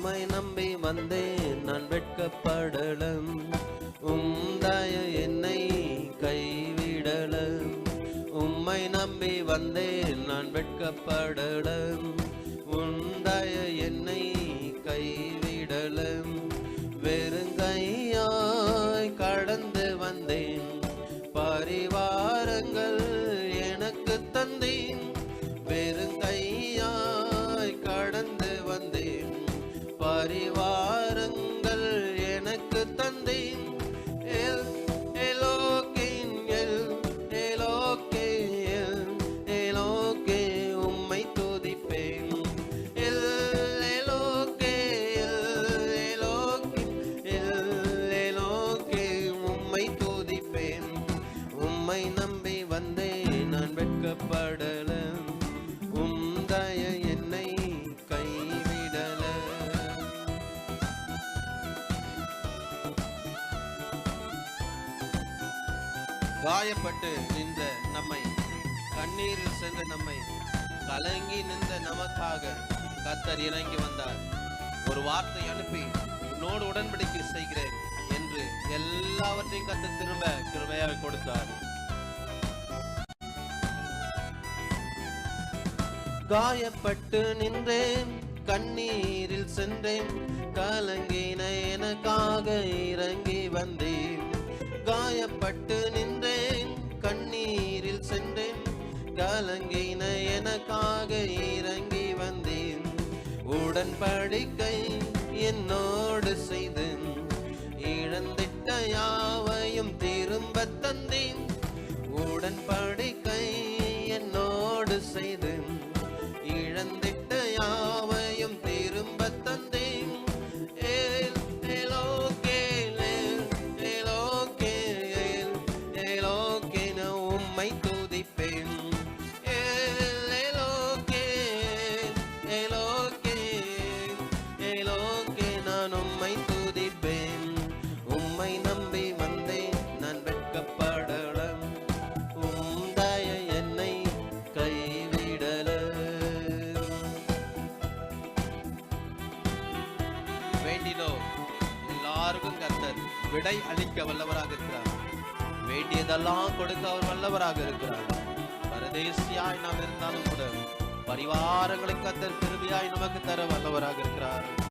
உம்மை நம்பி வந்தேன் நான் வெட்கப்படல, உம்தய என்னை கைவிடல. உம்மை நம்பி வந்தேன் நான் வெட்கப்படல, உம்தய என்னை கைவிடல. வெறுங்கையாய் கடந்து வந்தேன், பரிவாரங்கள் எனக்கு தந்தேன். வெறுங்கையாய் கடந்து வந்தேன், பரிவாரங்கள் எனக்கு தந்தேன். எலோகே உம்மை துதிப்பேன். உம்மை துதிப்பேன். உம்மை நம்பி வந்தேன் நான் வெட்கப்படல, உம்தய என்னை கைவிடல. காயப்பட்டு நின்ற நம்மை, கண்ணீரில் சென்ற நம்மை, கலங்கி நின்ற நமக்காக கர்த்தர் இறங்கி வந்தார். ஒரு வார்த்தை அனுப்பி உன்னோடு உடன்படிக்கை செய்கிறேன் என்று எல்லாவற்றையும் கர்த்தர் திரும்ப கிருபையாக கொடுத்தார். காயப்பட்டு நின்றேன், கண்ணீரில் சென்றேன், கலங்கின எனக்காக இறங்கி வந்தேன். காயப்பட்டு நின்றேன், கண்ணீரில் சென்றேன், கலங்கின எனக்காக இறங்கி வந்தேன். உடன்படிக்கை என்னோடு செய்தேன், இழந்திட்ட யாவையும் திரும்ப தந்தேன். உடன்படிக்கை என்னோடு செய்தேன், இழந்திட்ட யாவையும் திரும்ப தந்தேன். உம்மை துதிப்பேன். நான் உம்மை துதிப்பேன். உம்மை நம்பி வந்தேன் நான் வெட்கப்படல, உம்தய என்னை கைவிடல. வேண்டினோ எல்லாருக்கும் கர்த்தர் விடை அளிக்க வல்லவராக இருக்கிறார். வேண்டியதெல்லாம் கொடுக்க அவர் வல்லவராக இருக்கிறார். பரதேசியாய் நாம் இருந்தாலும் கூட பரிவாரங்களை கர்த்தர் கிருபையாய் நமக்கு தர வல்லவராக இருக்கிறார்.